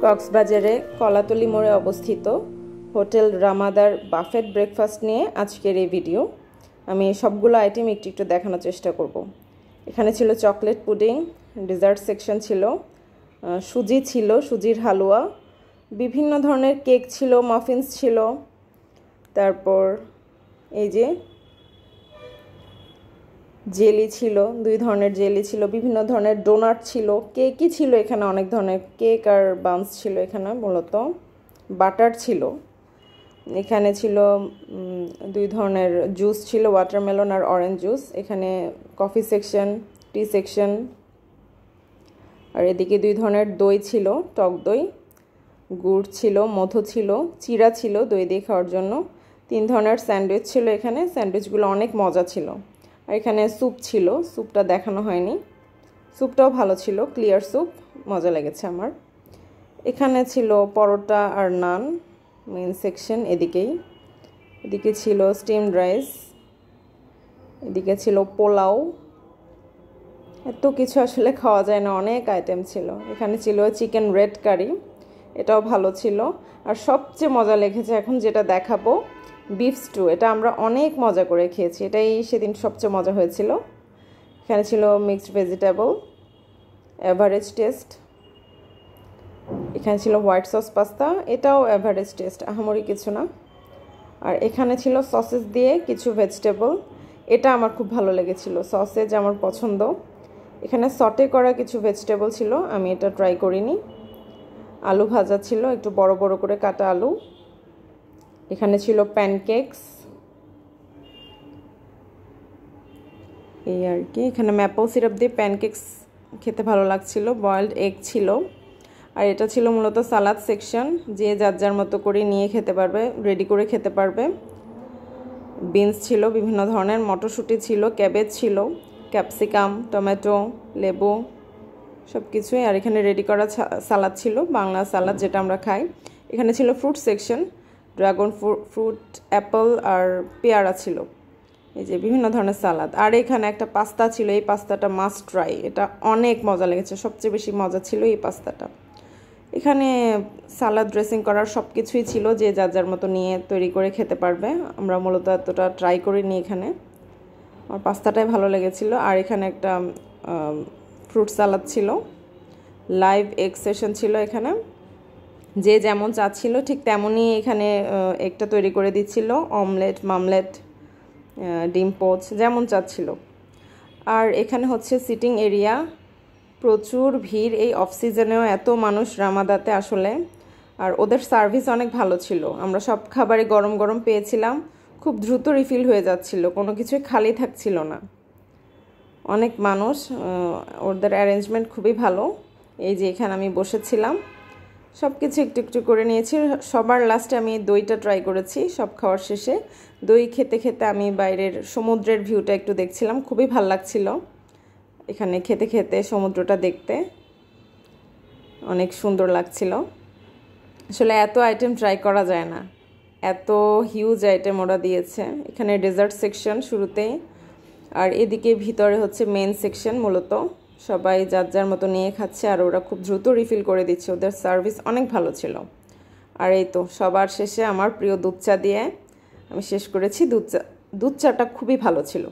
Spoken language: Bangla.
কক্সবাজারে কলাতলি মোড়ে অবস্থিত হোটেল রামাদার বাফেট ব্রেকফাস্ট নিয়ে আজকের এই ভিডিও। আমি সবগুলো আইটেম একটু একটু দেখানোর চেষ্টা করব। এখানে ছিল চকলেট পুডিং, ডেজার্ট সেকশন ছিল, সুজি ছিল, সুজির হালুয়া, বিভিন্ন ধরনের কেক ছিল, মাফিনস ছিল, তারপর এই যে জেলি ছিল, 2 ধরনের জেলি ছিল, বিভিন্ন ধরনের ডোনাট ছিল, কেকই ছিল এখানে, অনেক ধরনের কেক আর বানস ছিল এখানে, মূলত বাটার ছিল। এখানে ছিল 2 ধরনের জুস ছিল, ওয়াটারমেলন আর অরেঞ্জ জুস। এখানে কফি সেকশন, টি সেকশন, আর এদিকে 2 ধরনের দই ছিল, টক দই, গুড় ছিল, মধু ছিল, চিড়া ছিল দই দিয়ে খাওয়ার জন্য। 3 ধরনের স্যান্ডউইচ ছিল এখানে, স্যান্ডউইচগুলো অনেক মজা ছিল। আর এখানে স্যুপ ছিল, স্যুপটা দেখানো হয়নি, স্যুপটাও ভালো ছিল, ক্লিয়ার স্যুপ, মজা লেগেছে আমার। এখানে ছিল পরোটা আর নান, মেইন সেকশন এদিকে ছিল স্টিমড রাইস, এদিকে ছিল পোলাও। এত কিছু আসলে খাওয়া যায় না, অনেক আইটেম ছিল। এখানে ছিল চিকেন রেড কারি, এটাও ভালো ছিল। আর সবচেয়ে মজা লেগেছে এখন যেটা দেখাবো, বিফ স্টু। এটা আমরা অনেক মজা করে খেয়েছি, এটাই সেদিন সবচেয়ে মজা হয়েছিল। এখানে ছিল মিক্সড ভেজিটেবল, এভারেজ টেস্ট। এখানে ছিল হোয়াইট সস পাস্তা, এটাও এভারেজ টেস্ট, আহামরি কিছু না। আর এখানে ছিল সসেজ দিয়ে কিছু ভেজিটেবল, এটা আমার খুব ভালো লেগেছিল, সসেজ আমার পছন্দ। এখানে সটে করা কিছু ভেজিটেবল ছিল, আমি এটা ট্রাই করিনি। আলু ভাজা ছিল, একটু বড় বড় করে কাটা আলু। এখানে ছিল প্যানকেকস, এই আর কি। এখানে ম্যাপল সিরাপ দিয়ে প্যানকেকস খেতে ভালো লাগছিল, বয়েলড এগ ছিল। আর এটা ছিল মূলত সালাদ সেকশন, যে যার যার মতো করে নিয়ে খেতে পারবে, রেডি করে খেতে পারবে। বিনস ছিল বিভিন্ন ধরনের, মটরশুঁটি ছিল, ক্যাবেজ ছিল, ক্যাপসিকাম, টমেটো, লেবু, সব কিছুই। আর এখানে রেডি করা সালাদ ছিল, বাংলা সালাদ যেটা আমরা খাই। এখানে ছিল fruit section, dragon fruit, apple আর পেয়ারা ছিল, এই যে বিভিন্ন ধরনের সালাদ। আর এখানে একটা পাস্তা ছিল, এই পাস্তাটা মাস্ট ট্রাই, এটা অনেক মজা লেগেছে, সবচেয়ে বেশি মজা ছিল এই পাস্তাটা। এখানে সালাদ ড্রেসিং করার সব কিছুই ছিল, যে যার যার মতো নিয়ে তৈরি করে খেতে পারবে। আমরা মূলত এতটা ট্রাই করিনি এখানে, আমার পাস্তাটাই ভালো লেগেছিল। আর এখানে একটা ফ্রুট সালাদ ছিল, লাইভ এগ সেশন ছিল এখানে, যে যেমন চাচ্ছিল ঠিক তেমনই এখানে এগটা তৈরি করে দিচ্ছিল, অমলেট, মামলেট, ডিম পোচ, যেমন চাচ্ছিল। আর এখানে হচ্ছে সিটিং এরিয়া, প্রচুর ভিড়, এই অফ সিজনেও এত মানুষ রামাদাতে আসলে। আর ওদের সার্ভিস অনেক ভালো ছিল, আমরা সব খাবারই গরম গরম পেয়েছিলাম, খুব দ্রুত রিফিল হয়ে যাচ্ছিল, কোনো কিছুই খালি থাকছিল না। অনেক মানুষ, ওদের অ্যারেঞ্জমেন্ট খুবই ভালো। এই যে এখানে আমি বসেছিলাম, সব কিছু একটু একটু করে নিয়েছি। সবার লাস্টে আমি দইটা ট্রাই করেছি, সব খাওয়ার শেষে দই খেতে খেতে আমি বাইরের সমুদ্রের ভিউটা একটু দেখছিলাম, খুবই ভাল লাগছিল এখানে খেতে খেতে সমুদ্রটা দেখতে, অনেক সুন্দর লাগছিল। আসলে এত আইটেম ট্রাই করা যায় না, এত হিউজ আইটেম ওরা দিয়েছে। এখানে ডেজার্ট সেকশন শুরুতেই, আর এদিকে ভিতরে হচ্ছে মেন সেকশন, মূলত সবাই যার যার মতো নিয়ে খাচ্ছে, আর ওরা খুব দ্রুত রিফিল করে দিচ্ছে, ওদের সার্ভিস অনেক ভালো ছিল। আর এই তো সবার শেষে আমার প্রিয় দুধ চা দিয়ে আমি শেষ করেছি। দুধ চাটা খুবই ভালো ছিল।